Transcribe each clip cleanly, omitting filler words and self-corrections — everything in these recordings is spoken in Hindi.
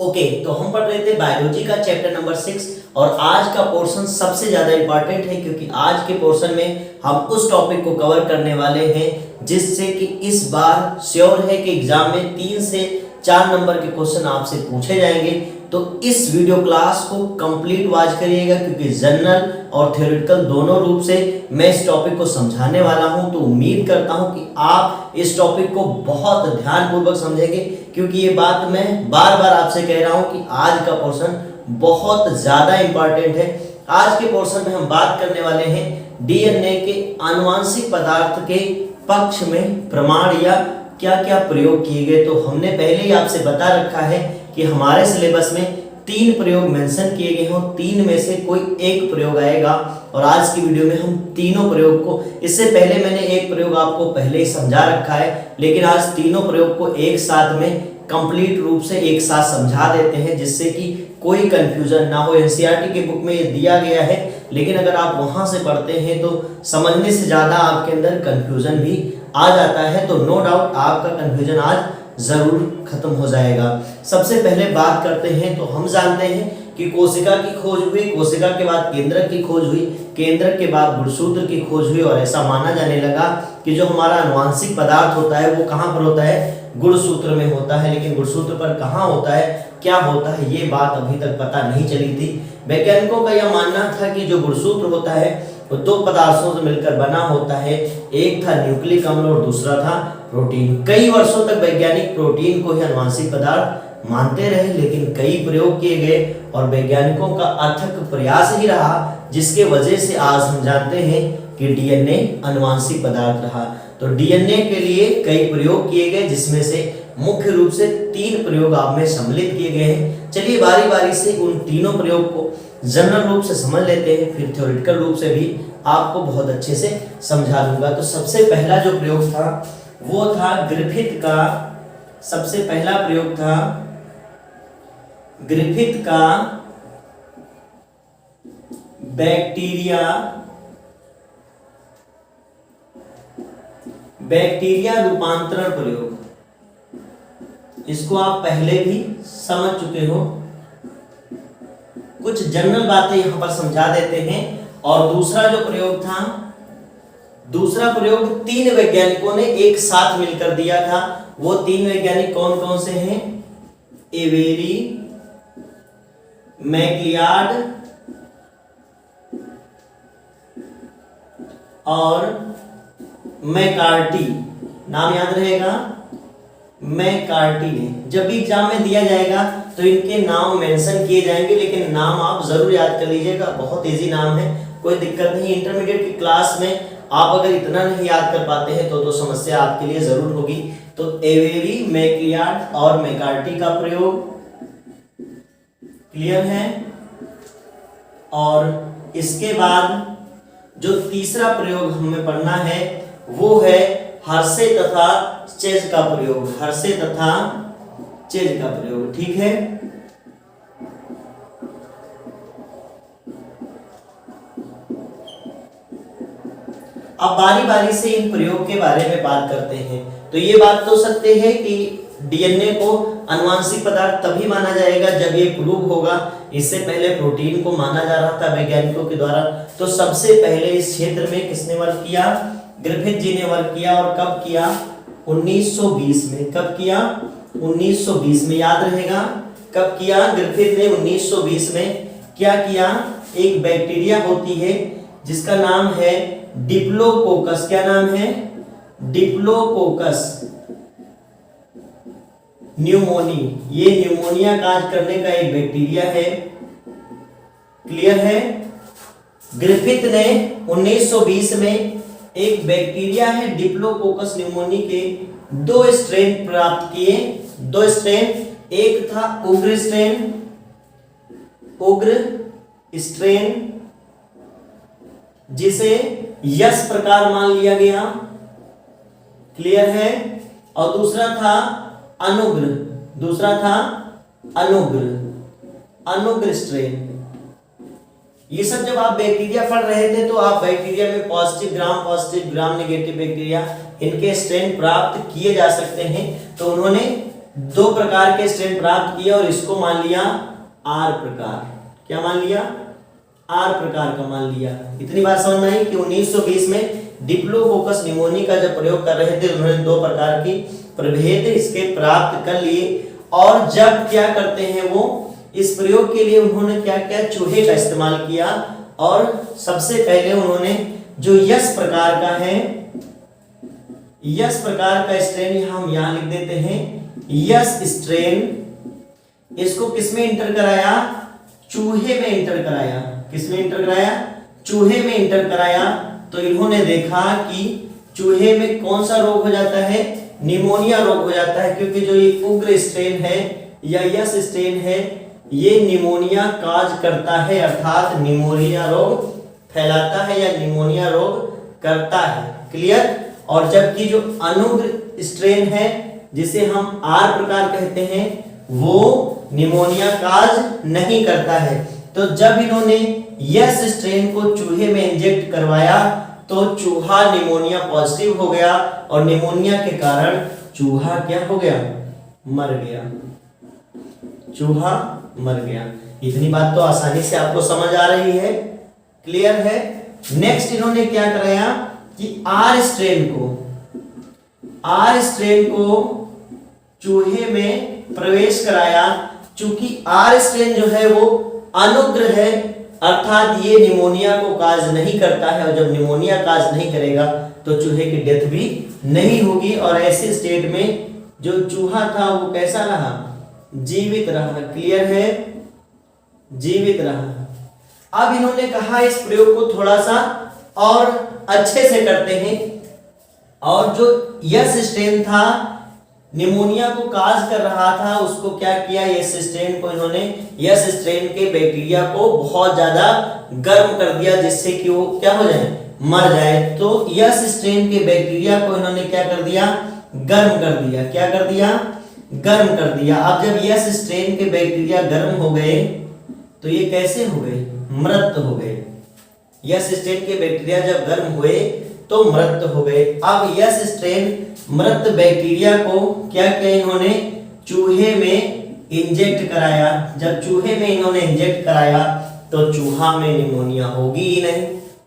ओके तो हम पढ़ रहे थे बायोलॉजी का चैप्टर नंबर 6 और आज का पोर्शन सबसे ज़्यादा इंपॉर्टेंट है क्योंकि आज के पोर्शन में हम उस टॉपिक को कवर करने वाले हैं जिससे कि इस बार श्योर है कि एग्जाम में 3 से 4 नंबर के क्वेश्चन आपसे पूछे जाएंगे। तो इस वीडियो क्लास को कंप्लीट वॉच करिएगा क्योंकि जनरल और थ्योरेटिकल दोनों रूप से मैं इस टॉपिक को समझाने वाला हूं। तो उम्मीद करता हूं कि आप इस टॉपिक को बहुत ध्यानपूर्वक समझेंगे क्योंकि ये बात मैं बार बार आपसे कह रहा हूं कि आज का पोर्शन बहुत ज़्यादा इंपॉर्टेंट है। आज के पोर्शन में हम बात करने वाले हैं डीएनए के आनुवांशिक पदार्थ के पक्ष में प्रमाण या क्या क्या प्रयोग किए गए। तो हमने पहले ही आपसे बता रखा है कि हमारे सिलेबस में 3 प्रयोग मेंशन किए गए हों, 3 में से कोई एक प्रयोग आएगा और आज की वीडियो में हम तीनों प्रयोग को, इससे पहले मैंने एक प्रयोग आपको पहले ही समझा रखा है लेकिन आज तीनों प्रयोग को एक साथ में कंप्लीट रूप से एक साथ समझा देते हैं जिससे कि कोई कंफ्यूजन ना हो। एनसीईआरटी के बुक में ये दिया गया है लेकिन अगर आप वहां से पढ़ते हैं तो समझने से ज़्यादा आपके अंदर कंफ्यूजन भी आ जाता है। तो नो डाउट आपका कंफ्यूजन आज जरूर खत्म हो जाएगा। सबसे पहले बात करते हैं तो हम जानते हैं कि कोशिका की खोज हुई, कोशिका के बाद केंद्रक की खोज हुई, केंद्रक के बाद गुणसूत्र की खोज हुई और ऐसा माना जाने लगा कि जो हमारा आनुवांशिक पदार्थ होता है वो कहाँ पर होता है, गुणसूत्र में होता है। लेकिन गुणसूत्र पर कहाँ होता है, क्या होता है, ये बात अभी तक पता नहीं चली थी। वैज्ञानिकों का यह मानना था कि जो गुणसूत्र होता है वो 2 पदार्थों से मिलकर बना होता है, एक था न्यूक्लिक अम्ल और दूसरा था प्रोटीन। कई वर्षों तक वैज्ञानिक प्रोटीन को ही आनुवांशिक पदार्थ मानते रहे लेकिन कई प्रयोग किए गए और वैज्ञानिकों का अथक प्रयास ही रहा जिसके वजह से आज हम जानते हैं कि डीएनए आनुवांशिक पदार्थ रहा। तो डीएनए के लिए कई प्रयोग किए गए जिसमें से मुख्य रूप से 3 प्रयोग आप में सम्मिलित किए गए हैं। चलिए बारी बारी से उन तीनों प्रयोग को जनरल रूप से समझ लेते हैं, फिर थ्योरेटिकल रूप से भी आपको बहुत अच्छे से समझा दूंगा। तो सबसे पहला जो प्रयोग था वो था ग्रिफिथ का, सबसे पहला प्रयोग था ग्रिफिथ का बैक्टीरिया रूपांतरण प्रयोग। इसको आप पहले भी समझ चुके हो, कुछ जनरल बातें यहां पर समझा देते हैं। और दूसरा जो प्रयोग था, दूसरा प्रयोग 3 वैज्ञानिकों ने एक साथ मिलकर दिया था। वो 3 वैज्ञानिक कौन कौन से हैं, एवेरी, मैक्लियार्ड और मैकार्टी। नाम याद रहेगा, मैकार्टी ने। जब भी एग्जाम में दिया जाएगा तो इनके नाम मेंशन किए जाएंगे लेकिन नाम आप जरूर याद कर लीजिएगा, बहुत इजी नाम है, कोई दिक्कत नहीं। इंटरमीडिएट की क्लास में आप अगर इतना नहीं याद कर पाते हैं तो समस्या आपके लिए जरूर होगी। तो एवेरी, मैक्लियार्ड और मैकार्टी का प्रयोग क्लियर है। और इसके बाद जो तीसरा प्रयोग हमें पढ़ना है वो है हर्शे तथा चेज का प्रयोग, हर्शे तथा चेज का प्रयोग, ठीक है। अब बारी बारी से इन प्रयोग के बारे में बात करते हैं। तो ये बात तो सत्य है कि डीएनए को आनुवांशिक पदार्थ तभी माना जाएगा जब ये प्रूव होगा। इससे पहले प्रोटीन को माना जा रहा था वैज्ञानिकों के द्वारा। तो सबसे पहले इस क्षेत्र में किसने वर्क किया, ग्रिफिथ जी ने वर्क किया। और कब किया, 1920 में। कब किया, 1920 में, याद रहेगा कब किया ग्रिफिथ ने, 1920 में। क्या किया, एक बैक्टीरिया होती है जिसका नाम है डिप्लोकोकस। क्या नाम है, डिप्लोकोकस न्यूमोनी। ये न्यूमोनिया काज करने का एक बैक्टीरिया है, क्लियर है। ग्रिफिथ ने 1920 में एक बैक्टीरिया है डिप्लोकोकस न्यूमोनी के 2 स्ट्रेन प्राप्त किए, 2 स्ट्रेन। एक था उग्र स्ट्रेन, उग्र स्ट्रेन जिसे यस प्रकार मान लिया गया, क्लियर है। और दूसरा था अनुग्र, दूसरा था अनुग्र, अनुग्र स्ट्रेन। ये सब जब आप बैक्टीरिया पढ़ रहे थे तो आप बैक्टीरिया में पॉजिटिव ग्राम नेगेटिव बैक्टीरिया इनके स्ट्रेन प्राप्त किए जा सकते हैं। तो उन्होंने दो प्रकार के स्ट्रेन प्राप्त किए और इसको मान लिया आर प्रकार। क्या मान लिया? आर प्रकार का मान लिया। इतनी बात समझ में आई कि 1920 में डिप्लोकोकस निमोनिया का जब प्रयोग कर रहे थे उन्होंने दो प्रकार की प्रभेद इसके प्राप्त कर लिए। और जब क्या करते हैं वो इस प्रयोग के लिए उन्होंने क्या क्या चूहे का इस्तेमाल किया। और सबसे पहले उन्होंने जो यस प्रकार का है, यस प्रकार का स्ट्रेन हम यहां लिख देते हैं, यस स्ट्रेन, इसको किसमें इंटर कराया? चूहे में इंटर कराया। किसमें इंटर कराया? चूहे में इंटर कराया। तो इन्होंने देखा कि चूहे में कौन सा रोग हो जाता है? निमोनिया रोग हो जाता है, क्योंकि जो ये उग्र स्ट्रेन है या यस स्ट्रेन है ये निमोनिया काज करता है, अर्थात निमोनिया रोग फैलाता है या निमोनिया रोग करता है। क्लियर? और जबकि जो अनुग्र स्ट्रेन है जिसे हम आर प्रकार कहते हैं वो निमोनिया काज नहीं करता है। तो जब इन्होंने यस स्ट्रेन को चूहे में इंजेक्ट करवाया तो चूहा निमोनिया पॉजिटिव हो गया और निमोनिया के कारण चूहा क्या हो गया? मर गया। चूहा मर गया। इतनी बात तो आसानी से आपको समझ आ रही है, क्लियर है। नेक्स्ट इन्होंने क्या कराया कि आर स्ट्रेन को चूहे में प्रवेश कराया। चूंकि आर स्ट्रेन जो है वो अनुग्र है, अर्थात ये निमोनिया को काज नहीं करता है, और जब निमोनिया काज नहीं करेगा तो चूहे की डेथ भी नहीं होगी। और ऐसे स्टेट में जो चूहा था वो कैसा रहा? जीवित रहा। क्लियर है? जीवित रहा। अब इन्होंने कहा इस प्रयोग को थोड़ा सा और अच्छे से करते हैं, और जो यस स्ट्रेन था निमोनिया को काज कर रहा था उसको क्या किया? यस स्ट्रेन को इन्होंने यस स्ट्रेन के बैक्टीरिया को बहुत ज्यादा गर्म कर दिया जिससे कि वो क्या हो जाए? मर जाए। तो यस स्ट्रेन के बैक्टीरिया को इन्होंने क्या कर दिया? गर्म कर दिया। क्या कर दिया? गर्म कर दिया। अब जब यस स्ट्रेन के बैक्टीरिया गर्म हो गए तो ये कैसे हो गए? मृत हो गए। यस स्ट्रेन के बैक्टीरिया जब गर्म हुए तो मृत हो गए। अब यस स्ट्रेन मृत बैक्टीरिया को क्या किया? इन्होंने चूहे में इंजेक्ट कराया। जब चूहे में इन्होंने इंजेक्ट कराया तो चूहा में निमोनिया होगी ही नहीं,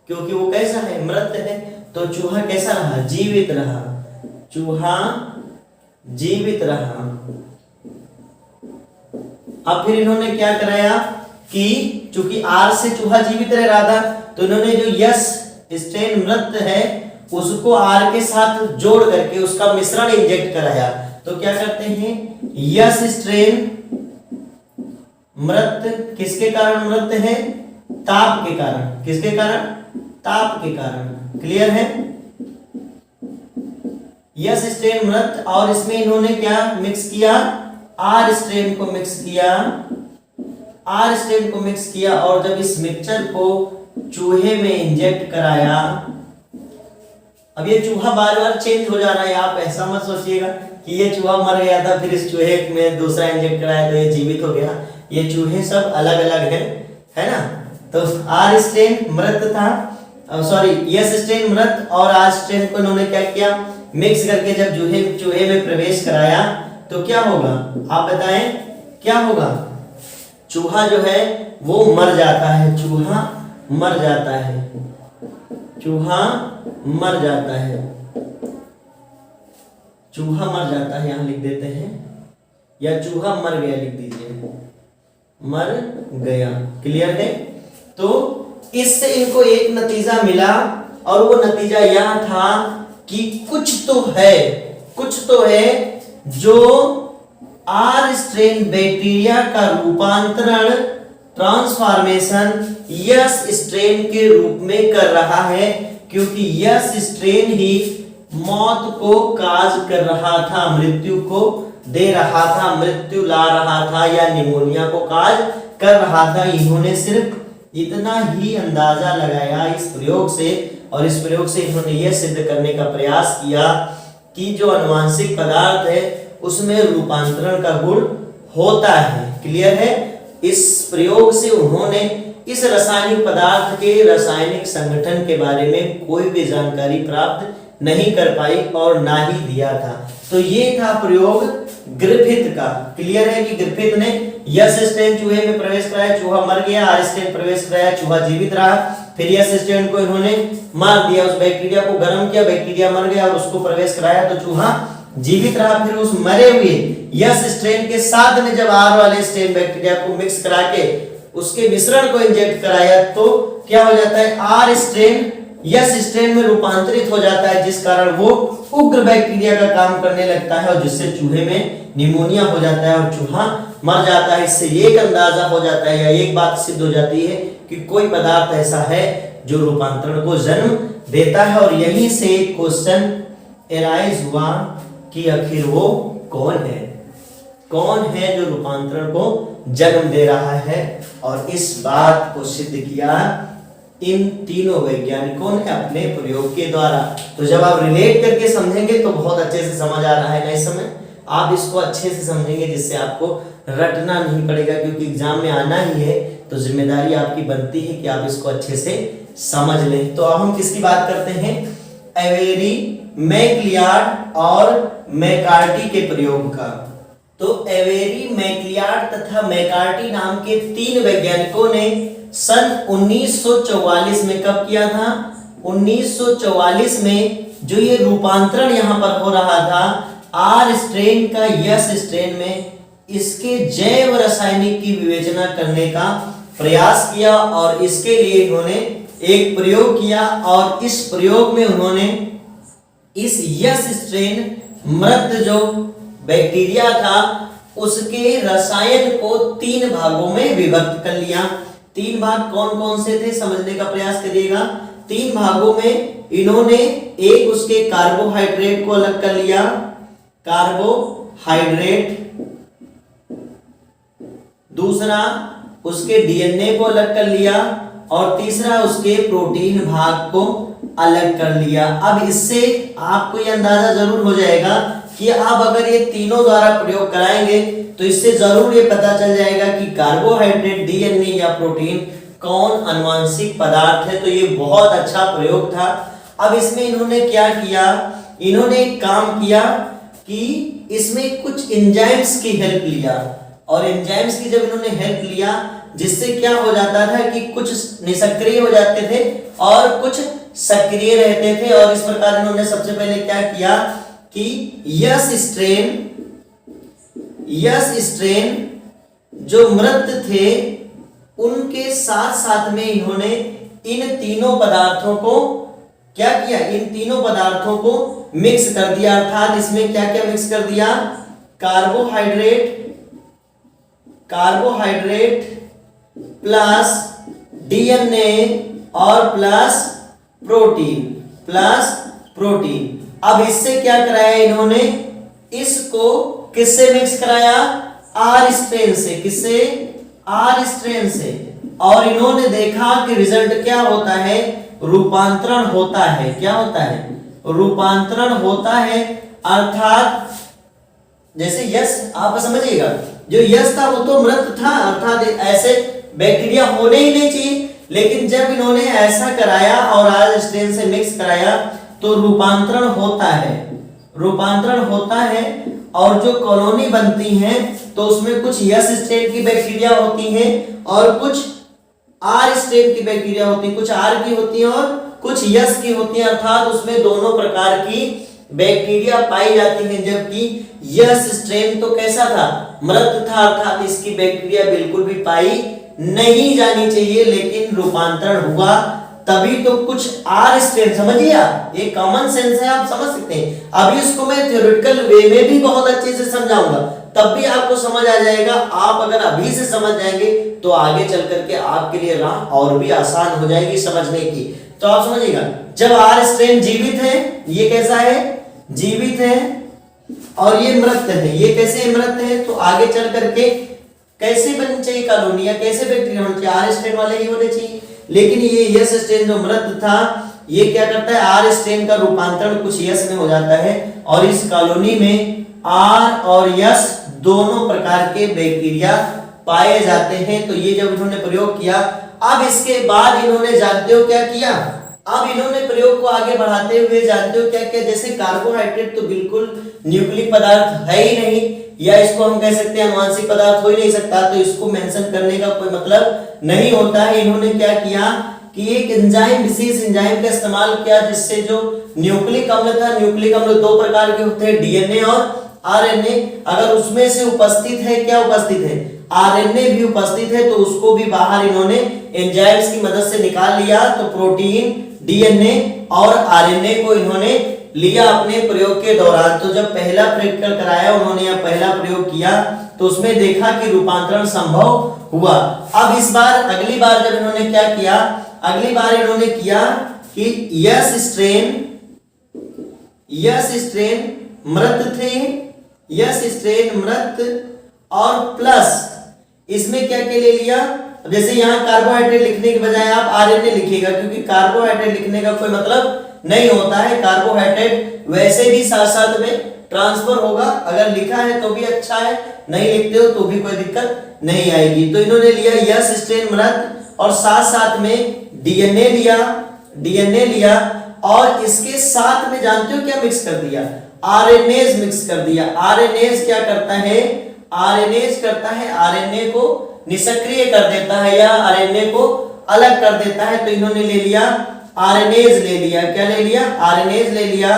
क्योंकि वो कैसा है? मृत है। तो चूहा कैसा रहा? जीवित रहा। चूहा जीवित रहा। अब फिर इन्होंने क्या कराया कि चूंकि आर से चूहा जीवित रह रहा था तो इन्होंने जो यस स्ट्रेन मृत है उसको आर के साथ जोड़ करके उसका मिश्रण इंजेक्ट कराया। तो क्या करते हैं? यस स्ट्रेन मृत किसके कारण मृत है? ताप के कारण। किसके कारण? ताप के कारण। क्लियर है? यस स्ट्रेन मृत, और इसमें इन्होंने क्या मिक्स किया? आर स्ट्रेन को मिक्स किया। आर स्ट्रेन को मिक्स किया और जब इस मिक्सचर को चूहे में इंजेक्ट कराया, अब ये चूहा बार बार चेंज हो जा रहा है, आप ऐसा मत सोचिएगा कि ये चूहा मर गया था फिर इस चूहे में दूसरा इंजेक्ट कराया तो ये जीवित हो गया। ये चूहे सब अलग अलग है ना। तो आर स्ट्रेन मृत था, सॉरी यस स्ट्रेन मृत और आर स्ट्रेन को इन्होंने क्या किया? मिक्स करके जब चूहे में प्रवेश कराया तो क्या होगा? आप बताएं क्या होगा? चूहा जो है वो मर जाता है। चूहा मर जाता है। चूहा मर जाता है। चूहा मर जाता है यहां लिख देते हैं, या चूहा मर गया लिख दीजिए। मर गया। क्लियर है? तो इससे इनको एक नतीजा मिला और वो नतीजा यह था कि कुछ तो है जो आर स्ट्रेन बैक्टीरिया का रूपांतरण ट्रांसफॉर्मेशन यस स्ट्रेन के रूप में कर रहा है, क्योंकि यस स्ट्रेन ही मौत को काज कर रहा था, मृत्यु को दे रहा था, मृत्यु ला रहा था या निमोनिया को काज कर रहा था। इन्होंने सिर्फ इतना ही अंदाजा लगाया इस प्रयोग से, और इस प्रयोग से इन्होंने यह सिद्ध करने का प्रयास किया कि जो अनुवांशिक पदार्थ है उसमें रूपांतरण का गुण होता है। क्लियर है? इस प्रयोग से उन्होंने इस रासायनिक पदार्थ के रासायनिक संगठन के बारे में कोई भी जानकारी प्राप्त नहीं कर पाई और ना ही दिया था। तो ये था प्रयोग ग्रिफिथ का। क्लियर है कि ग्रिफिथ ने यस स्ट्रेन चूहे में प्रवेश कराया, चूहा मर गया, आर स्ट्रेन प्रवेश कराया, चूहा जीवित रहा, फिर यस स्ट्रेन को इन्होंने मार दिया, उस बैक्टीरिया को गर्म किया, बैक्टीरिया मर गया और उसको प्रवेश कराया तो चूहा जीवित रहा। फिर उस मरे हुए यस स्ट्रेन के साथ में जब आर वाले स्ट्रेन बैक्टीरिया को मिक्स करा के उसके मिश्रण को इंजेक्ट कराया तो क्या हो जाता है, आर स्ट्रेन यस स्ट्रेन में रूपांतरित हो जाता है, जिस कारण वो उग्र बैक्टीरिया का काम करने लगता है और जिससे चूहे में निमोनिया हो जाता है और चूहा मर जाता है। इससे एक अंदाजा हो जाता है या एक बात सिद्ध हो जाती है कि कोई पदार्थ ऐसा है जो रूपांतरण को जन्म देता है। और यहीं से एक क्वेश्चन एराइज हुआ कि आखिर वो कौन है, कौन है जो रूपांतरण को जन्म दे रहा है। और इस बात को सिद्ध किया इन तीनों वैज्ञानिकों ने अपने प्रयोग के द्वारा। तो जब आप रिलेट करके समझेंगे तो बहुत अच्छे से समझ आ रहा है ना, इस समय आप इसको अच्छे से समझेंगे जिससे आपको रटना नहीं पड़ेगा, क्योंकि एग्जाम में आना ही है तो जिम्मेदारी आपकी बनती है कि आप इसको अच्छे से समझ लें। तो अब हम किसकी बात करते हैं, एवेरी, मैक्लियार्ड और मैकार्टी के प्रयोग का। तो एवेरी, मैक्लियार्ड तथा मैकार्टी नाम के तीन वैज्ञानिकों ने सन 1944 में कब किया था, 1944 में जो ये रूपांतरण यहां पर हो रहा था आर स्ट्रेन का यस स्ट्रेन में, इसके जैव रासायनिक की विवेचना करने का प्रयास किया और इसके लिए इन्होंने एक प्रयोग किया। और इस प्रयोग में उन्होंने इस यस स्ट्रेन मृत जो बैक्टीरिया था उसके रसायन को तीन भागों में विभक्त कर लिया। तीन भाग कौन कौन से थे समझने का प्रयास करिएगा। तीन भागों में इन्होंने एक उसके कार्बोहाइड्रेट को अलग कर लिया, कार्बोहाइड्रेट, दूसरा उसके डीएनए को अलग कर लिया और तीसरा उसके प्रोटीन भाग को अलग कर लिया। अब इससे आपको यह अंदाजा जरूर हो जाएगा कि आप अगर ये तीनों द्वारा प्रयोग कराएंगे तो इससे जरूर ये पता चल जाएगा कि कार्बोहाइड्रेट, डीएनए या प्रोटीन कौन आनुवांशिक पदार्थ है। तो ये बहुत अच्छा प्रयोग था। अब इसमें इन्होंने क्या किया, इन्होंने एक काम किया कि इसमें कुछ एंजाइम्स की हेल्प लिया और एंजाइम्स की जब इन्होंने हेल्प लिया जिससे क्या हो जाता था कि कुछ निष्क्रिय हो जाते थे और कुछ सक्रिय रहते थे। और इस प्रकार इन्होंने सबसे पहले क्या किया कि यस स्ट्रेन जो मृत थे उनके साथ साथ में इन्होंने इन तीनों पदार्थों को क्या किया, इन तीनों पदार्थों को मिक्स कर दिया। अर्थात इसमें क्या क्या मिक्स कर दिया, कार्बोहाइड्रेट प्लस डीएनए और प्लस प्रोटीन। अब इससे क्या कराया इन्होंने, इसको किससे मिक्स कराया, आर स्ट्रेन से। किससे, आर स्ट्रेन से। और इन्होंने देखा कि रिजल्ट क्या होता है, रूपांतरण होता है। क्या होता है, रूपांतरण होता है। अर्थात जैसे यस, आप समझिएगा जो यस था वो तो मृत था, अर्थात ऐसे बैक्टीरिया होने ही नहीं चाहिए, लेकिन जब इन्होंने ऐसा कराया और आर स्ट्रेन से मिक्स कराया तो रूपांतरण होता है। और जो कॉलोनी बनती है तो उसमें कुछ यस स्ट्रेन की बैक्टीरिया होती हैं और कुछ आर स्ट्रेन की बैक्टीरिया होती है, कुछ आर की होती है और कुछ यस की होती है। अर्थात उसमें दोनों प्रकार की बैक्टीरिया पाई जाती हैं। जबकि यस स्ट्रेन तो कैसा था, मृत था, अर्थात इसकी बैक्टीरिया बिल्कुल भी पाई नहीं जानी चाहिए, लेकिन रूपांतरण हुआ तभी तो कुछ आर स्ट्रेन। समझिए आप, ये कॉमन सेंस है, आप समझ सकते हैं। अभी इसको मैं थ्योरेटिकल वे में भी बहुत अच्छे से समझाऊंगा, तब भी आपको समझ आ जाएगा। आप अगर अभी से समझ जाएंगे तो आगे चल करके आपके लिए राह और भी आसान हो जाएगी समझने की। तो आप समझिएगा, जब आर स्ट्रेन जीवित है, ये कैसा है, जीवित है, और ये मृत है। ये कैसे मृत है, तो आगे चल करके कैसे बननी चाहिए कॉलोनी या कैसे बैक्टीरिया होनी चाहिए, आर स्ट्रेन वाले ही होने चाहिए। लेकिन ये यस स्ट्रेन जो मृत था ये क्या करता है, आर स्ट्रेन का रूपांतरण कुछ यस में हो जाता है और इस कॉलोनी में आर और यस दोनों प्रकार के बैक्टीरिया पाए जाते हैं। तो ये जब इन्होंने प्रयोग किया, अब इसके बाद इन्होंने जानते हो क्या किया, अब इन्होंने प्रयोग को आगे बढ़ाते हुए जानते हो क्या क्या, जैसे कार्बोहाइड्रेट तो बिल्कुल न्यूक्लिक पदार्थ है ही नहीं, या इसको हम कह सकते हैं अनुवांशिक पदार्थ हो ही नहीं सकता, तो इसको मेंशन करने का कोई मतलब नहीं होता है। इन्होंने क्या किया कि एक एंजाइम, विशेष एंजाइम का इस्तेमाल किया जिससे जो न्यूक्लिक अम्ल था, न्यूक्लिक अम्ल दो प्रकार के होते हैं, डीएनए और आरएनए, अगर उसमें से उपस्थित है, क्या उपस्थित है, आरएनए भी उपस्थित है, तो उसको भी बाहर इन्होंने एंजाइम्स की मदद से निकाल लिया। तो प्रोटीन, डीएनए और आरएनए को इन्होंने लिया अपने प्रयोग के दौरान। तो जब पहला प्रैक्टिकल कराया उन्होंने, यह पहला प्रयोग किया, तो उसमें देखा कि रूपांतरण संभव हुआ। अब इस बार, अगली बार जब इन्होंने क्या किया, अगली बार इन्होंने किया कि यस स्ट्रेन मृत थे, यस स्ट्रेन मृत और प्लस इसमें क्या क्या ले लिया, जैसे यहाँ कार्बोहाइड्रेट लिखने के बजाय आप आरएनए लिखिएगा, क्योंकि कार्बोहाइड्रेट लिखने का कोई मतलब नहीं होता है, कार्बोहाइड्रेट वैसे भी साथ साथ में ट्रांसफर होगा, अगर लिखा है तो भी अच्छा है, नहीं लिखते हो तो भी कोई दिक्कत नहीं आएगी। तो इन्होंने लिया यस स्ट्रेन मृत और साथ साथ में डीएनए लिया और इसके साथ में जानते हो क्या मिक्स कर दिया, आरएनएज मिक्स कर दिया। आरएनएज क्या करता है, आरएनएज करता है आरएनए को निष्क्रिय कर देता है या आरएनए को अलग कर देता है। तो इन्होंने ले लिया आरएनएज ले लिया, क्या ले लिया, आरएनएज ले लिया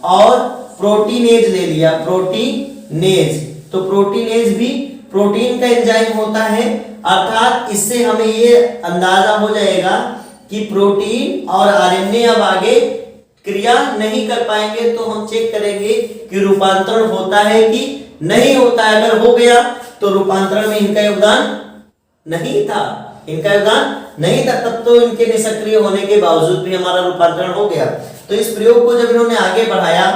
और प्रोटीनेज ले लिया, प्रोटीनेज। तो प्रोटीनेज भी प्रोटीन का एंजाइम होता है, अर्थात इससे हमें ये अंदाजा हो जाएगा कि प्रोटीन और आरएनए अब आगे क्रिया नहीं कर पाएंगे। तो हम चेक करेंगे कि रूपांतरण होता है कि नहीं होता है। अगर हो गया तो रूपांतरण में इनका योगदान नहीं था, इनका योगदान नहीं था, तब तो इनके निष्क्रिय होने के बावजूद भी हमारा रूपांतरण हो गया। तो इस प्रयोग को जब इन्होंने आगे बढ़ाया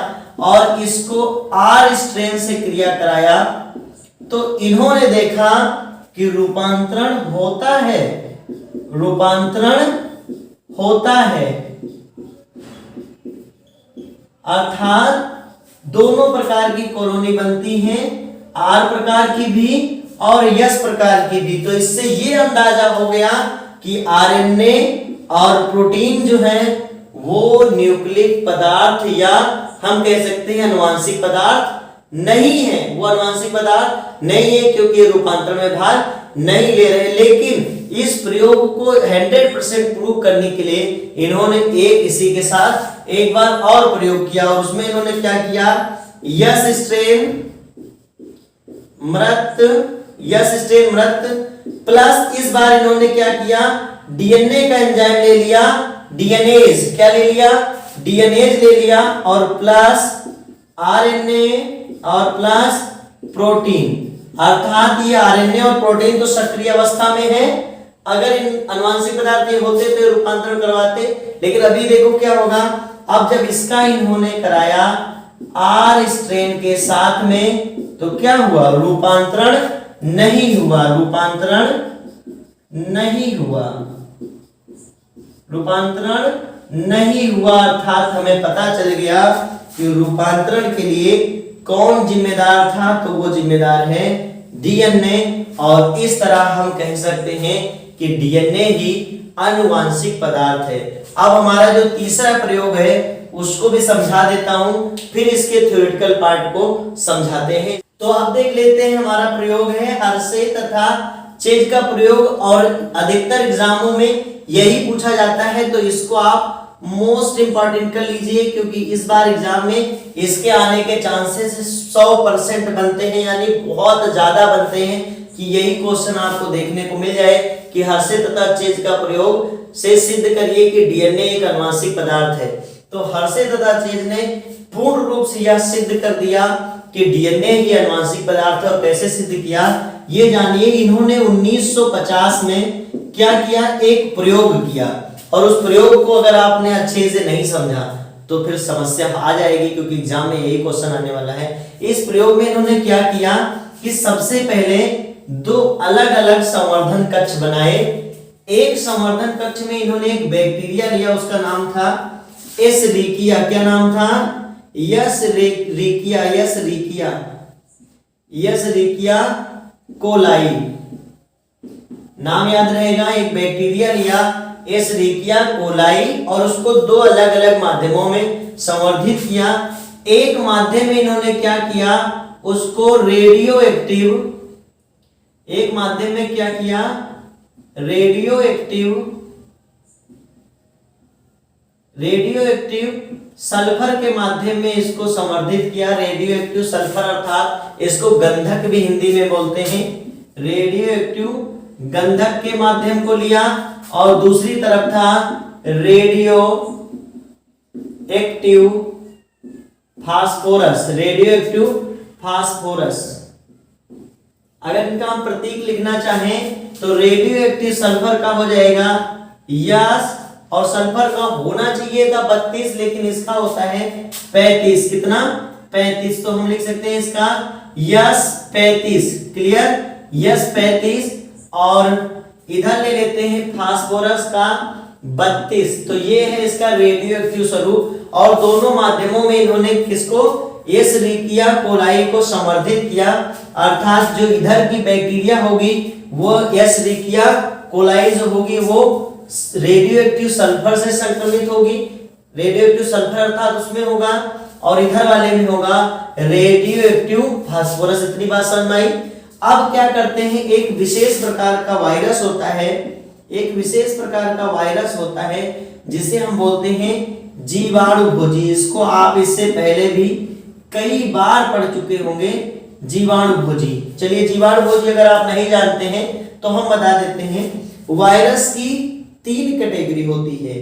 और इसको आर स्ट्रेन से क्रिया कराया, तो इन्होंने देखा कि रूपांतरण होता है, रूपांतरण होता है, अर्थात दोनों प्रकार की कॉलोनी बनती हैं, आर प्रकार की भी और यस प्रकार की भी। तो इससे ये अंदाजा हो गया कि आरएनए और प्रोटीन जो है वो न्यूक्लिक पदार्थ या हम कह सकते हैं अनुवांशिक पदार्थ नहीं है, वो अनुवांशिक पदार्थ नहीं है क्योंकि रूपांतरण में भाग नहीं ले रहे। लेकिन इस प्रयोग को 100% प्रूव करने के लिए इन्होंने एक इसी के साथ एक बार और प्रयोग किया और उसमें इन्होंने क्या किया, यस स्ट्रेन मृत प्लस इस बार इन्होंने क्या किया, डीएनए का एंजाइम ले लिया, डीएनएज क्या ले लिया, डीएनएज ले लिया और प्लस आरएनए और प्लस प्रोटीन, अर्थात ये आरएनए और प्रोटीन तो सक्रिय अवस्था में है। अगर इन अनुवांशिक पदार्थ होते तो रूपांतरण करवाते, लेकिन अभी देखो क्या होगा। अब जब इसका इन्होंने कराया आर स्ट्रेन के साथ में, तो क्या हुआ, रूपांतरण नहीं हुआ, रूपांतरण नहीं हुआ, रूपांतरण नहीं हुआ। अर्थात हमें पता चल गया कि रूपांतरण के लिए कौन जिम्मेदार था, तो वो जिम्मेदार है डीएनए। और इस तरह हम कह सकते हैं कि डीएनए ही आनुवांशिक पदार्थ है। अब हमारा जो तीसरा प्रयोग है उसको भी समझा देता हूं, फिर इसके थ्योरेटिकल पार्ट को समझाते हैं। तो अब देख लेते हैं, हमारा प्रयोग है हर्शे तथा चेज का प्रयोग और अधिकतर एग्जामों में यही पूछा जाता है, तो इसको आप मोस्ट इंपॉर्टेंट कर लीजिए क्योंकि इस बार एग्जाम में इसके आने के चांसेस 100% बनते हैं, यानी बहुत ज्यादा बनते हैं कि यही क्वेश्चन आपको देखने को मिल जाए कि हर्शे तथा चेज का प्रयोग से सिद्ध करिए कि डीएनए एक अनुवांशिक पदार्थ है। तो हर्शे तथा चेज ने पूर्ण रूप से यह सिद्ध कर दिया कि डीएनए ही अनुवांशिक पदार्थ है। और कैसे सिद्ध किया ये जानिए। इन्होंने 1950 में क्या किया, एक प्रयोग किया, और उस प्रयोग को अगर आपने अच्छे से नहीं समझा तो फिर समस्या आ जाएगी क्योंकि एग्जाम में यही क्वेश्चन आने वाला है। इस प्रयोग में इन्होंने क्या किया कि सबसे पहले दो अलग अलग संवर्धन कक्ष बनाए। एक संवर्धन कक्ष में इन्होंने एक बैक्टीरिया लिया, उसका नाम था एशेरिकिया। क्या नाम था, एशेरिकिया कोलाई नाम याद रहेगा। एक बैक्टीरिया लिया एशेरिकिया कोलाई और उसको दो अलग अलग माध्यमों में संवर्धित किया। एक माध्यम में इन्होंने क्या किया, उसको रेडियो एक्टिव सल्फर के माध्यम में इसको संवर्धित किया। रेडियो एक्टिव सल्फर अर्थात इसको गंधक भी हिंदी में बोलते हैं। रेडियो एक्टिव गंधक के माध्यम को लिया और दूसरी तरफ था रेडियो एक्टिव फास्फोरस। अगर इनका हम प्रतीक लिखना चाहें तो रेडियो एक्टिव सल्फर का हो जाएगा यस, और सल्फर का होना चाहिए था 32, लेकिन इसका होता है 35। कितना? 35। तो हम लिख सकते हैं इसका यस 35। क्लियर? यस 35। और इधर ले लेते हैं फास्फोरस का 32। तो ये है इसका रेडियो एक्टिव स्वरूप। और दोनों माध्यमों में इन्होंने किसको, एशेरिकिया कोलाई को संवर्धित किया, अर्थात जो इधर की बैक्टीरिया होगी वो एशेरिकिया कोलाई जो होगी वो रेडियो एक्टिव सल्फर से संक्रमित होगी। रेडियो एक्टिव सल्फर अर्थात उसमें होगा, और इधर वाले में होगा रेडियो एक्टिव फास्फोरस। इतनी बात समझ में आई। अब क्या करते हैं, एक विशेष प्रकार का वायरस होता है, जिसे हम बोलते हैं जीवाणु भोजी। इसको आप इससे पहले भी कई बार पढ़ चुके होंगे, जीवाणु भोजी। चलिए, जीवाणु भोजी अगर आप नहीं जानते हैं तो हम बता देते हैं। वायरस की 3 कैटेगरी होती है।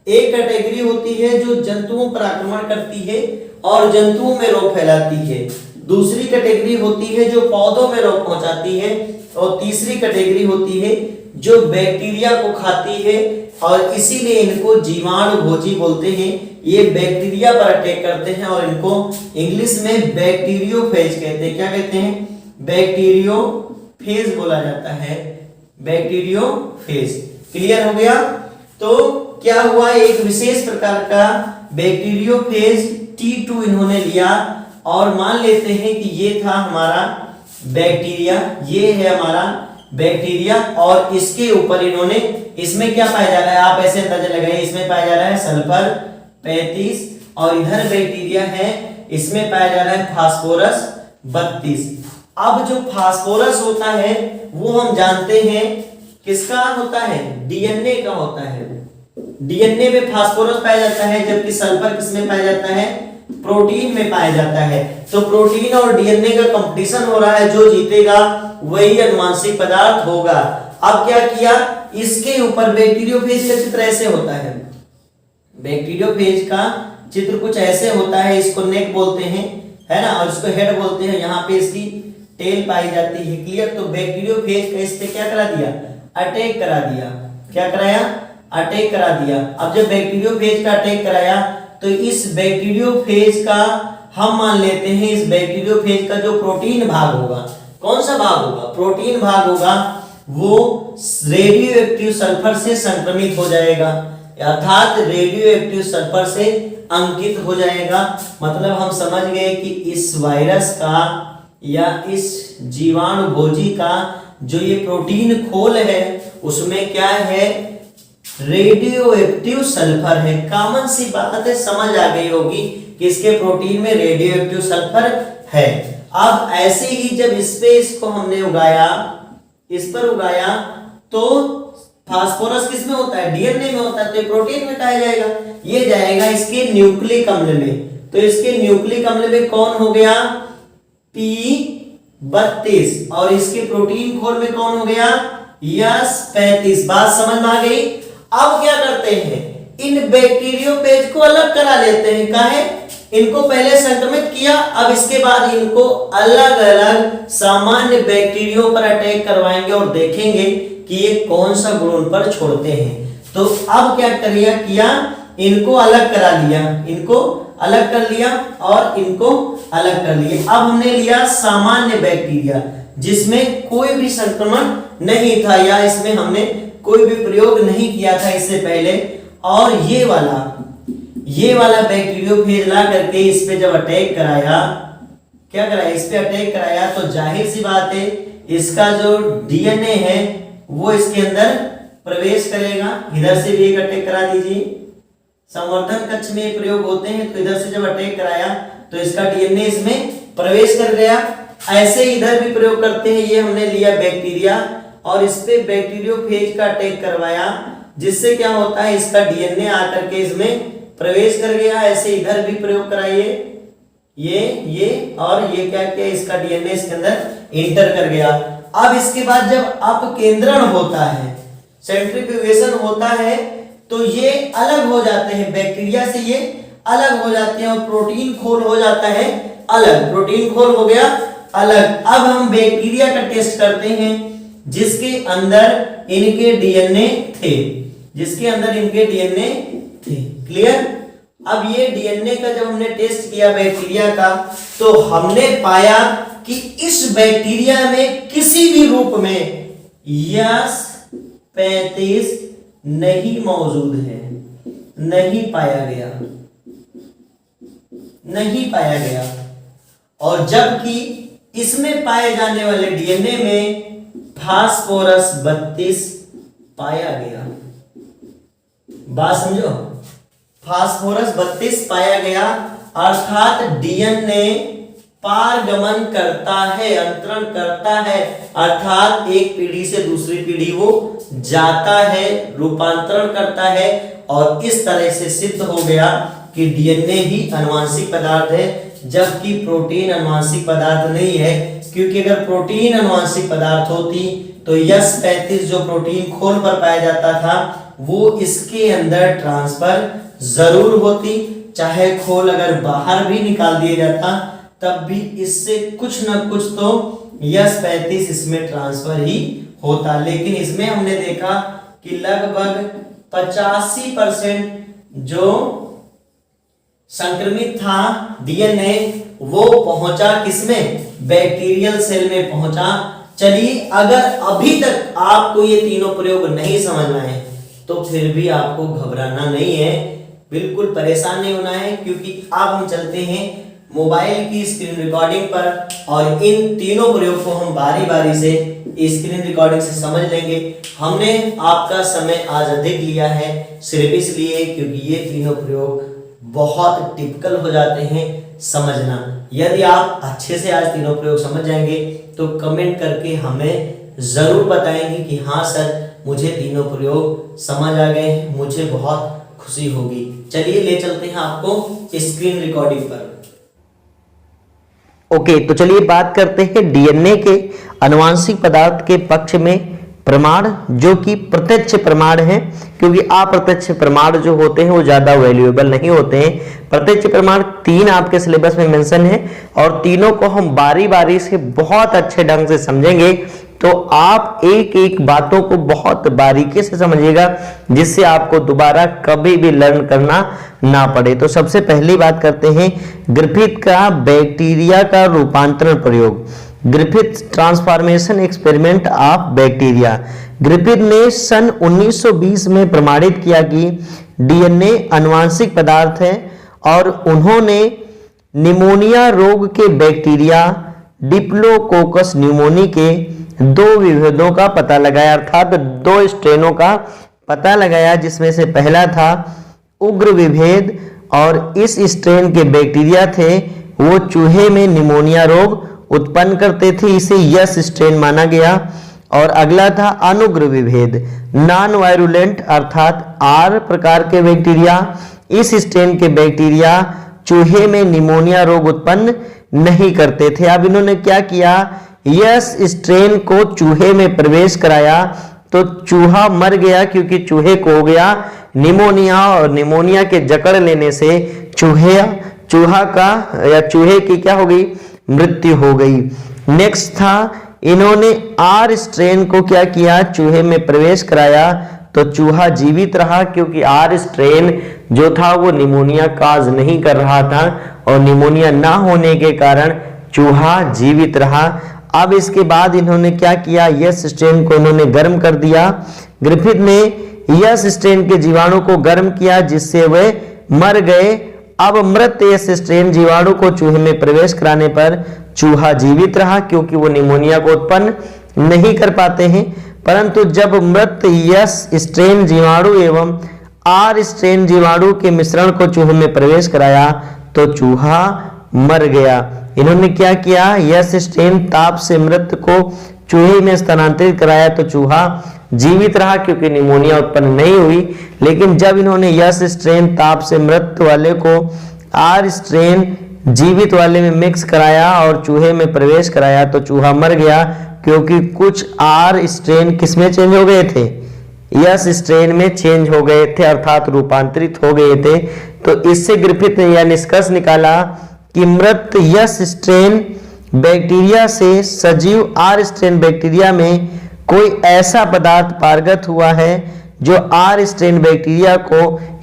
एक कैटेगरी होती है जो जंतुओं पर आक्रमण करती है और जंतुओं में रोग फैलाती है। दूसरी कैटेगरी होती है जो पौधों में रोग पहुंचाती है, और तीसरी कैटेगरी होती है जो बैक्टीरिया को खाती है, और इसीलिए इनको जीवाणु भोजी बोलते हैं। ये बैक्टीरिया पर अटैक करते हैं और इनको इंग्लिश में बैक्टीरियोफेज कहते हैं। क्या कहते हैं? बैक्टीरियोफेज बोला जाता है, बैक्टीरियोफेज। क्लियर हो गया? तो क्या हुआ, एक विशेष प्रकार का बैक्टीरियोफेज T2 इन्होंने लिया, और मान लेते हैं कि ये था हमारा बैक्टीरिया, ये है हमारा बैक्टीरिया, और इसके ऊपर इन्होंने, इसमें क्या पाया जा रहा है, आप ऐसे अंदाजा लगाइए, इसमें पाया जा रहा है सल्फर 35, और इधर बैक्टीरिया है, इसमें पाया जा रहा है फास्फोरस 32। अब जो फास्फोरस होता है वो हम जानते हैं किसका होता है, डीएनए का होता है। डीएनए में फास्फोरस पाया जाता है, जबकि सल्फर किसमें पाया जाता है, प्रोटीन में पाया जाता है। तो प्रोटीन और डीएनए का कंपटीशन हो रहा है, जो जीतेगा वही अनुवांशिक पदार्थ होगा। अब क्या किया, इसके ऊपर बैक्टीरियोफेज का चित्र ऐसे होता है। बैक्टीरियोफेज का चित्र कुछ ऐसे होता है, इसको नेक बोलते हैं, है ना, और इसको हेड बोलते हैं। यहाँ पे इसकी टेल पाई जाती है। क्लियर? तो बैक्टीरियोफेज का इस पे क्या करा दिया, अटैक करा दिया। क्या कराया, अटैक करा दिया। अब जब बैक्टीरियोफेज का अटैक कराया तो इस बैक्टीरियोफेज का हम मान लेते हैं, इस बैक्टीरियोफेज का जो प्रोटीन भाग होगा, कौन सा भाग होगा, प्रोटीन भाग होगा, वो रेडियो एक्टिव सल्फर से संक्रमित हो जाएगा, अर्थात रेडियो एक्टिव सल्फर से अंकित हो जाएगा। मतलब हम समझ गए कि इस वायरस का या इस जीवाणु भोजी का जो ये प्रोटीन खोल है उसमें क्या है, रेडियो एक्टिव सल्फर है। कॉमन सी बात है, समझ आ गई होगी कि इसके प्रोटीन में रेडियो एक्टिव सल्फर है। अब ऐसे ही जब इस पे इसको हमने उगाया, इस पर उगाया, तो फास्फोरस किस में होता है, डीएनए में होता है, तो प्रोटीन में कहा जाएगा, ये जाएगा इसके न्यूक्लिक अम्ल में। तो इसके न्यूक्लिक अम्ल में कौन हो गया, P32, और इसके प्रोटीन खोल में कौन हो गया, S35। बात समझ में आ गई? अब क्या करते हैं, इन बैक्टीरियोफेज को अलग करा लेते हैं। काहे, इनको पहले संक्रमित किया, अब इसके बाद इनको अलग अलग सामान्य बैक्टीरियो पर अटैक करवाएंगे और देखेंगे कि ये कौन सा गुण उन पर छोड़ते हैं। तो अब क्या किया, इनको अलग करा लिया, इनको अलग कर लिया और इनको अलग कर लिया। अब हमने लिया सामान्य बैक्टीरिया जिसमें कोई भी संक्रमण नहीं था, या इसमें हमने कोई भी प्रयोग नहीं किया था इससे पहले, और ये वाला बैक्टीरियोफेज ला करके इस पे जब अटैक कराया, क्या कराया, इस पे अटैक कराया, तो जाहिर सी बात है इसका जो डीएनए है वो इसके अंदर प्रवेश करेगा। इधर से भी एक अटैक करा दीजिए। संवर्धन कक्ष में प्रयोग होते हैं, तो इधर से जब अटैक कराया तो इसका डीएनए इसमें प्रवेश कर गया। ऐसे इधर भी प्रयोग करते हैं। ये हमने लिया बैक्टीरिया और इस पे बैक्टीरियोफेज का अटैक करवाया, जिससे क्या होता है इसका डीएनए आकर के इसमें प्रवेश कर गया। ऐसे इधर भी प्रयोग कराइए, ये और ये क्या किया, इसका डीएनए इसके अंदर इंटर कर गया। अब इसके बाद जब अपकेंद्रण होता है, सेंट्रीफ्यूगेशन होता है, तो ये अलग हो जाते हैं, बैक्टीरिया से ये अलग हो जाते हैं और प्रोटीन खोल हो जाता है अलग। प्रोटीन खोल हो गया अलग। अब हम बैक्टीरिया का टेस्ट करते हैं जिसके अंदर इनके डीएनए थे, थे। क्लियर? अब ये डीएनए का जब हमने टेस्ट किया बैक्टीरिया का, तो हमने पाया कि इस बैक्टीरिया में किसी भी रूप में यस-35 नहीं मौजूद है, नहीं पाया गया। और जबकि इसमें पाए जाने वाले डीएनए में फास्फोरस 32 पाया गया। बात समझो, फास्फोरस 32 पाया गया, अर्थात डीएनए पारगमन करता है, अंतरण करता है, अर्थात एक पीढ़ी से दूसरी पीढ़ी वो जाता है, रूपांतरण करता है। और इस तरह से सिद्ध हो गया कि डीएनए ही आनुवंशिक पदार्थ है, जबकि प्रोटीन आनुवंशिक पदार्थ नहीं है। क्योंकि अगर प्रोटीन आनुवंशिक पदार्थ होती तो यस-35 जो प्रोटीन खोल पर पाया जाता था वो इसके अंदर ट्रांसफर जरूर होती। चाहे खोल अगर बाहर भी निकाल दिया जाता तब भी इससे कुछ न कुछ तो यस-35 इसमें ट्रांसफर ही होता। लेकिन इसमें हमने देखा कि लगभग 85% जो संक्रमित था डीएनए वो पहुंचा किसमें, बैक्टीरियल सेल में पहुंचा। चलिए, अगर अभी तक आपको ये तीनों प्रयोग नहीं समझ में आए तो फिर भी आपको घबराना नहीं है, बिल्कुल परेशान नहीं होना है, क्योंकि अब हम चलते हैं मोबाइल की स्क्रीन रिकॉर्डिंग पर और इन तीनों प्रयोग को हम बारी बारी से स्क्रीन रिकॉर्डिंग से समझ लेंगे। हमने आपका समय आज अधिक लिया है सिर्फ इसलिए क्योंकि ये तीनों प्रयोग बहुत टिपिकल हो जाते हैं समझना। यदि आप अच्छे से आज तीनों प्रयोग समझ जाएंगे तो कमेंट करके हमें जरूर बताएंगे कि हाँ सर मुझे तीनों प्रयोग समझ आ गए, मुझे बहुत खुशी होगी। चलिए ले चलते हैं आपको स्क्रीन रिकॉर्डिंग पर। ओके, तो चलिए बात करते हैं डीएनए के आनुवंशिक पदार्थ के पक्ष में प्रमाण, जो कि प्रत्यक्ष प्रमाण है, क्योंकि अप्रत्यक्ष प्रमाण जो होते हैं वो ज्यादा वैल्यूएबल नहीं होते हैं। प्रत्यक्ष प्रमाण 3 आपके सिलेबस में मेंशन है और तीनों को हम बारी बारी से बहुत अच्छे ढंग से समझेंगे, तो आप एक एक बातों को बहुत बारीकी से समझिएगा जिससे आपको दोबारा कभी भी लर्न करना ना पड़े। तो सबसे पहली बात करते हैं ग्रिफिथ का बैक्टीरिया का रूपांतरण प्रयोग, Griffith transformation experiment of bacteria. Griffith ने सन 1920 में प्रमाणित किया कि डीएनए आनुवंशिक पदार्थ है और उन्होंने निमोनिया रोग के बैक्टीरिया डिप्लोकोकस न्यूमोनी के 2 विभेदों का पता लगाया, अर्थात 2 स्ट्रेनों का पता लगाया, जिसमें से पहला था उग्र विभेद और इस स्ट्रेन के बैक्टीरिया थे वो चूहे में निमोनिया रोग उत्पन्न करते थे, इसे यस स्ट्रेन माना गया। और अगला था अनुग्र विभेद, नॉन वायरुलेंट अर्थात आर प्रकार के बैक्टीरिया, इस स्ट्रेन के बैक्टीरिया चूहे में निमोनिया रोग उत्पन्न नहीं करते थे। अब इन्होंने क्या किया, यस स्ट्रेन को चूहे में प्रवेश कराया तो चूहा मर गया, क्योंकि चूहे को हो गया निमोनिया और निमोनिया के जकड़ लेने से चूहे की क्या हो गई, मृत्यु हो गई। नेक्स्ट था इन्होंने आर स्ट्रेन को क्या किया, चूहे में प्रवेश कराया तो चूहा जीवित रहा, क्योंकि आर स्ट्रेन जो था वो निमोनिया काज नहीं कर रहा था और निमोनिया ना होने के कारण चूहा जीवित रहा। अब इसके बाद इन्होंने क्या किया, यस स्ट्रेन को इन्होंने गर्म कर दिया। ग्रिफिथ ने यस स्ट्रेन के जीवाणु को गर्म किया जिससे वे मर गए। अब मृत यस स्ट्रेन जीवाणु को चूहे में प्रवेश कराने पर चूहा जीवित रहा, क्योंकि वो निमोनिया को उत्पन्न नहीं कर पाते हैं। परंतु जब मृत यस स्ट्रेन जीवाणु एवं आर स्ट्रेन जीवाणु के मिश्रण को चूहे में प्रवेश कराया तो चूहा मर गया। इन्होंने क्या किया, यस स्ट्रेन ताप से मृत को चूहे में स्थानांतरित कराया तो चूहा जीवित रहा क्योंकि निमोनिया उत्पन्न नहीं हुई। लेकिन जब इन्होंने यस स्ट्रेन ताप से मृत वाले को आर स्ट्रेन जीवित वाले में मिक्स कराया और चूहे में प्रवेश कराया तो चूहा मर गया, क्योंकि कुछ आर स्ट्रेन किसमें चेंज हो गए थे, यस स्ट्रेन में चेंज हो गए थे, अर्थात रूपांतरित हो गए थे। तो इससे ग्रिफिथ ने यह निष्कर्ष निकाला कि मृत यस स्ट्रेन बैक्टीरिया से सजीव आर स्ट्रेन बैक्टीरिया में कोई ऐसा पदार्थ पारगत हुआ है जो आर स्ट्रेन बैक्टीरिया को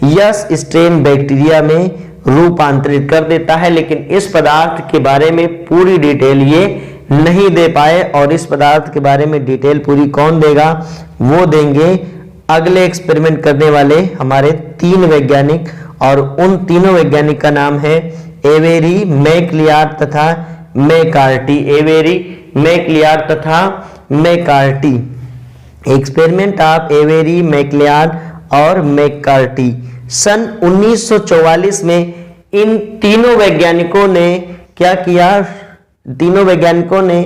यस स्ट्रेन बैक्टीरिया में रूपांतरित कर देता है। लेकिन इस पदार्थ के बारे में पूरी डिटेल ये नहीं दे पाए, और इस पदार्थ के बारे में डिटेल पूरी कौन देगा, वो देंगे अगले एक्सपेरिमेंट करने वाले हमारे 3 वैज्ञानिक, और उन तीनों वैज्ञानिक का नाम है एवेरी, मैकलियार्ड तथा मैकार्टी। एवेरी, मैकलियार्ड तथा मैकार्टी। एक्सपेरिमेंट ऑफ एवेरी, मैकलियार्ड और मैकार्टी। सन 1944 में इन तीनों वैज्ञानिकों ने क्या किया, तीनों वैज्ञानिकों ने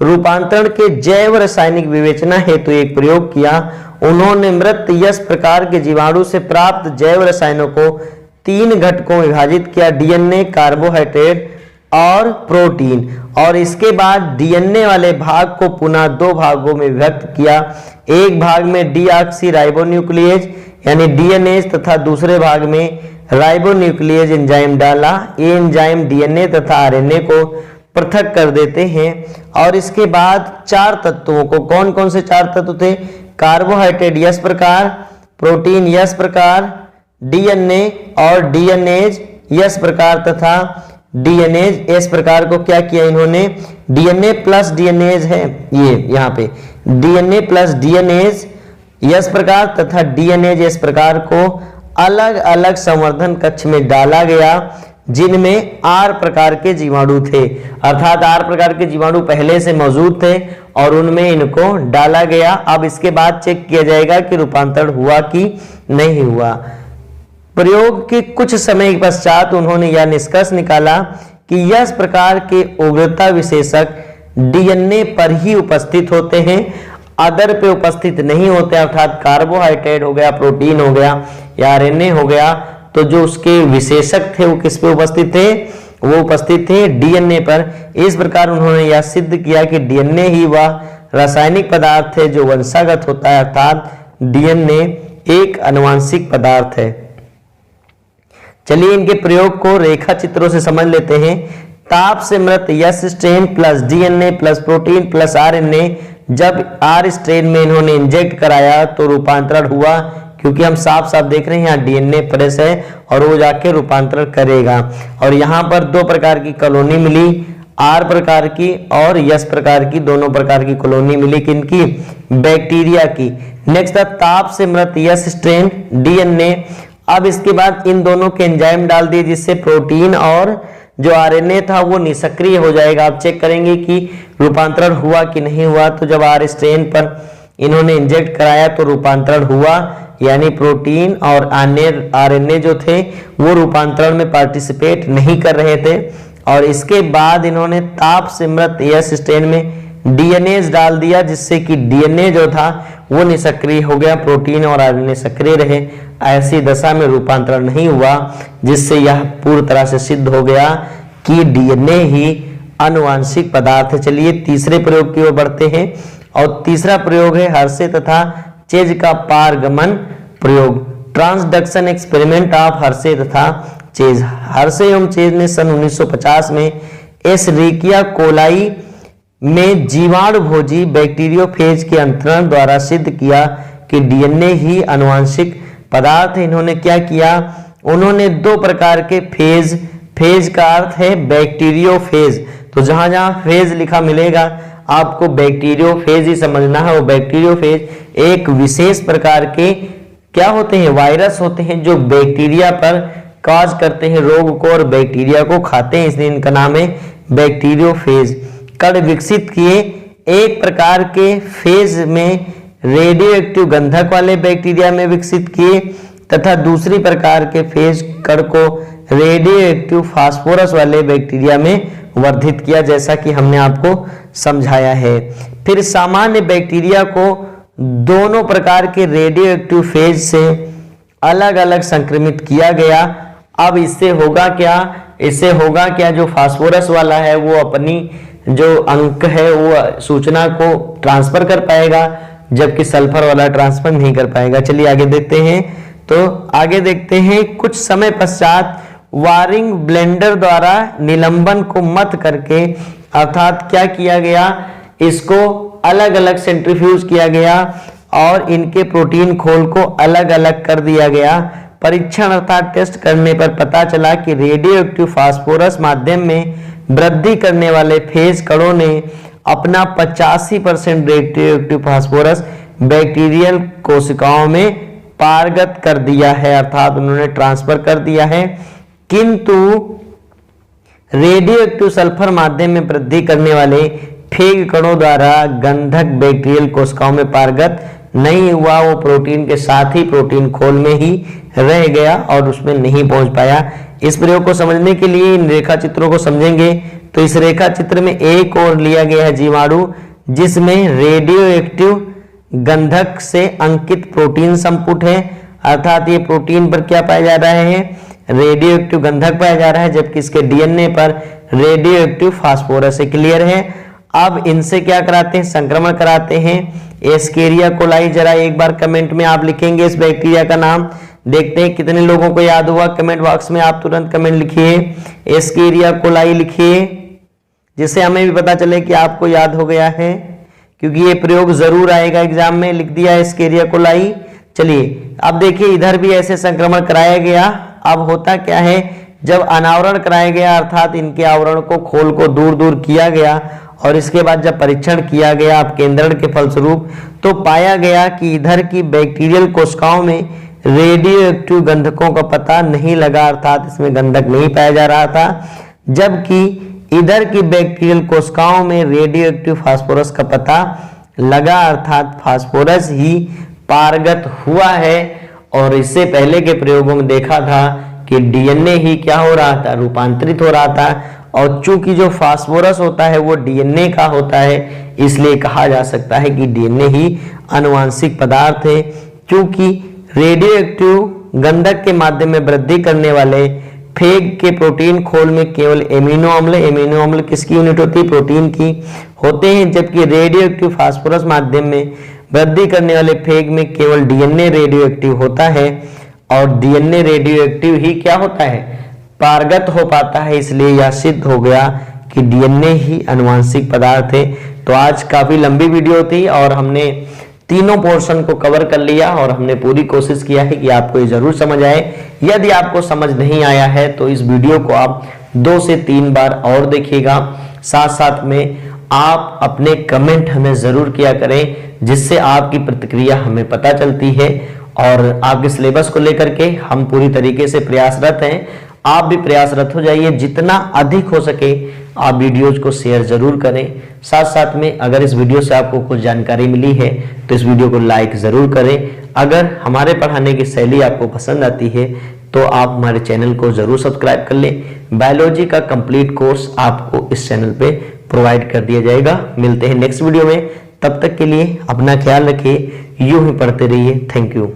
रूपांतरण के जैव रासायनिक विवेचना हेतु एक प्रयोग किया। उन्होंने मृत यस प्रकार के जीवाणु से प्राप्त जैव रसायनों को 3 घटकों में विभाजित किया, डीएनए, कार्बोहाइड्रेट और प्रोटीन, और इसके बाद डीएनए वाले भाग को पुनः 2 भागों में विभक्त किया। एक भाग में डीऑक्सी राइबोन्यूक्लियेज यानी डीएनएज तथा दूसरे भाग में राइबोन्यूक्लियेज एंजाइम डाला। ये एंजाइम डीएनए तथा आरएनए को पृथक कर देते हैं, और इसके बाद 4 तत्वों को, कौन कौन से 4 तत्व थे, कार्बोहाइड्रेट यस प्रकार, प्रोटीन यस प्रकार, डीएनए और डीएनएज यस प्रकार तथा डीएनएज एस प्रकार को क्या किया इन्होंने, डीएनए प्लस डीएनएज है ये यहाँ पे, डीएनए प्लस डीएनएज यस प्रकार तथा डीएनएज एस प्रकार को अलग अलग संवर्धन कक्ष में डाला गया, जिनमें आर प्रकार के जीवाणु थे। अर्थात आर प्रकार के जीवाणु पहले से मौजूद थे और उनमें इनको डाला गया। अब इसके बाद चेक किया जाएगा कि रूपांतरण हुआ कि नहीं हुआ। प्रयोग के कुछ समय के पश्चात उन्होंने यह निष्कर्ष निकाला कि यह प्रकार के उग्रता विशेषक डीएनए पर ही उपस्थित होते हैं, अदर पे उपस्थित नहीं होते। अर्थात कार्बोहाइड्रेट हो गया, प्रोटीन हो गया या आरएनए हो गया, तो जो उसके विशेषक थे वो किस पे उपस्थित थे, वो उपस्थित थे डीएनए पर। इस प्रकार उन्होंने यह सिद्ध किया कि डीएनए ही वह रासायनिक पदार्थ है जो वंशागत होता है, अर्थात डीएनए एक आनुवंशिक पदार्थ है। चलिए इनके प्रयोग को रेखा चित्रों से समझ लेते हैं। ताप से मृत yes strain plus DNA plus protein plus RNA, जब आर स्ट्रेन में इन्होंने इंजेक्ट कराया तो रूपांतरण हुआ, क्योंकि हम साफ साफ देख रहे हैं यहाँ डीएनए प्रेस है और वो जाके रूपांतरण करेगा। और यहाँ पर 2 प्रकार की कॉलोनी मिली, आर प्रकार की और यस प्रकार की, दोनों प्रकार की कॉलोनी मिली, किनकी, बैक्टीरिया की। नेक्स्ट था ताप से मृत यस स्ट्रेन डीएनए। अब इसके बाद इन दोनों के एंजाइम डाल दिए, जिससे प्रोटीन और जो आरएनए था वो निष्क्रिय हो जाएगा। आप चेक करेंगे कि रूपांतरण हुआ कि नहीं हुआ। तो जब आर स्ट्रेन पर इन्होंने इंजेक्ट कराया तो रूपांतरण हुआ, यानी प्रोटीन और आरएनए जो थे वो रूपांतरण में पार्टिसिपेट नहीं कर रहे थे। और इसके बाद इन्होंने ताप से मृत यस स्ट्रेन में डीएनए डाल दिया, जिससे कि डीएनए जो था वो निष्क्रिय हो गया, प्रोटीन और आरएनए सक्रिय रहे। ऐसी दशा में रूपांतरण नहीं हुआ, जिससे यह पूरी तरह से सिद्ध हो गया कि डीएनए ही आनुवंशिक पदार्थ है। चलिए तीसरे प्रयोग की ओर बढ़ते हैं, और तीसरा प्रयोग है हर्शे तथा चेज का पारगमन प्रयोग, ट्रांसडक्शन एक्सपेरिमेंट ऑफ हर्शे तथा चेज। हर्शे एवं चेज ने सन 1950 में एशेरिकिया कोलाई में जीवाणु भोजी बैक्टीरियोफेज के अंतरण द्वारा सिद्ध किया कि डीएनए ही आनुवंशिक पदार्थ है। इन्होंने क्या किया, उन्होंने 2 प्रकार के फेज का अर्थ है बैक्टीरियोफेज, तो जहां जहां फेज लिखा मिलेगा आपको बैक्टीरियोफेज ही समझना है। वो बैक्टीरियोफेज एक विशेष प्रकार के क्या होते हैं, वायरस होते हैं, जो बैक्टीरिया पर काज करते हैं रोग को और बैक्टीरिया को खाते हैं, इसलिए इनका नाम है बैक्टीरियोफेज। कण विकसित किए एक प्रकार के फेज में रेडियो एक्टिव गंधक वाले बैक्टीरिया में विकसित किए तथा दूसरी प्रकार के फेज कण को रेडियो एक्टिव फास्फोरस वाले बैक्टीरिया में वर्धित किया, जैसा कि हमने आपको समझाया है। फिर सामान्य बैक्टीरिया को दोनों प्रकार के रेडियो एक्टिव फेज से अलग अलग संक्रमित किया गया। अब इससे होगा क्या, जो फास्फोरस वाला है वो अपनी जो अंक है वो सूचना को ट्रांसफर कर पाएगा, जबकि सल्फर वाला ट्रांसफर नहीं कर पाएगा। चलिए आगे देखते हैं। तो आगे देखते हैं, कुछ समय पश्चात वारिंग ब्लेंडर द्वारा निलंबन को मत करके, अर्थात क्या किया गया, इसको अलग अलग सेंट्रीफ्यूज किया गया और इनके प्रोटीन खोल को अलग अलग कर दिया गया। परीक्षण अर्थात टेस्ट करने पर पता चला कि रेडियो एक्टिव फास्फोरस माध्यम में वृद्धि करने वाले फेज कणों ने अपना 85% रेडियो एक्टिव फास्फोरस बैक्टीरियल कोशिकाओं में पारगत कर दिया है, अर्थात उन्होंने ट्रांसफर कर दिया है। किंतु रेडियो एक्टिव सल्फर माध्यम में वृद्धि करने वाले फेग कणों द्वारा गंधक बैक्टीरियल कोशिकाओं में पारगत नहीं हुआ, वो प्रोटीन के साथ ही प्रोटीन खोल में ही रह गया और उसमें नहीं पहुंच पाया। इस प्रयोग को समझने के लिए इन रेखा चित्रों को समझेंगे। तो इस रेखा चित्र में एक और लिया गया है जीवाणु, जिसमें रेडियो एक्टिव गंधक से अंकित प्रोटीन संपुट है, अर्थात ये प्रोटीन पर क्या पाया जा रहा है, रेडियो एक्टिव गंधक पाया जा रहा है, जबकि इसके डीएनए पर रेडियो एक्टिव फास्फोरस है। क्लियर है। अब इनसे क्या कराते हैं, संक्रमण कराते हैं। एस्केरिया कोलाई, जरा एक बार कमेंट में आप लिखेंगे इस बैक्टीरिया का नाम, देखते हैं कितने लोगों को याद हुआ। कमेंट बॉक्स में आप तुरंत कमेंट लिखिए, एस्केरिया कोलाई लिखिए, जिससे हमें भी पता चले कि आपको याद हो गया है, क्योंकि ये प्रयोग जरूर आएगा एग्जाम में। लिख दिया एस्केरिया कोलाई। चलिए अब देखिए, इधर भी ऐसे संक्रमण कराया गया। अब होता क्या है, जब अनावरण कराया गया, अर्थात इनके आवरण को, खोल को दूर दूर किया गया और इसके बाद जब परीक्षण किया गया अपकेंद्रण के फलस्वरूप, तो पाया गया कि इधर की बैक्टीरियल कोशिकाओं में रेडियो एक्टिव गंधकों का पता नहीं लगा, अर्थात इसमें गंधक नहीं पाया जा रहा था, जबकि इधर की बैक्टीरियल कोशिकाओं में रेडियो एक्टिव फास्फोरस का पता लगा, अर्थात फास्फोरस ही पारगत हुआ है। और इससे पहले के प्रयोगों में देखा था कि डीएनए ही क्या हो रहा था, रूपांतरित हो रहा था, और चूंकि जो फास्फोरस होता है वो डीएनए का होता है, इसलिए कहा जा सकता है कि डीएनए ही आनुवांशिक पदार्थ है। क्योंकि रेडियो एक्टिव गंधक के माध्यम में वृद्धि करने वाले फेग के प्रोटीन खोल में केवल एमिनो अम्ल किसकी यूनिट होती है, प्रोटीन की होते हैं, जबकि रेडियो एक्टिव फास्फोरस माध्यम में वृद्धि करने वाले फेग में केवल डीएनए रेडियो एक्टिव होता है, और डीएनए रेडियो एक्टिव ही क्या होता है, पारगत हो पाता है। इसलिए यह सिद्ध हो गया कि डीएनए ही आनुवांशिक पदार्थ है। तो आज काफी लंबी वीडियो थी और हमने तीनों पोर्शन को कवर कर लिया और हमने पूरी कोशिश किया है कि आपको ये जरूर समझ आए। यदि आपको समझ नहीं आया है तो इस वीडियो को आप 2 से 3 बार और देखिएगा। साथ साथ में आप अपने कमेंट हमें जरूर किया करें, जिससे आपकी प्रतिक्रिया हमें पता चलती है, और आपके सिलेबस को लेकर के हम पूरी तरीके से प्रयासरत हैं। आप भी प्रयासरत हो जाइए, जितना अधिक हो सके आप वीडियोज को शेयर जरूर करें। साथ साथ में अगर इस वीडियो से आपको कुछ जानकारी मिली है तो इस वीडियो को लाइक जरूर करें। अगर हमारे पढ़ाने की शैली आपको पसंद आती है तो आप हमारे चैनल को जरूर सब्सक्राइब कर लें। बायोलॉजी का कंप्लीट कोर्स आपको इस चैनल पे प्रोवाइड कर दिया जाएगा। मिलते हैं नेक्स्ट वीडियो में, तब तक के लिए अपना ख्याल रखिए, यूं ही पढ़ते रहिए। Thank you.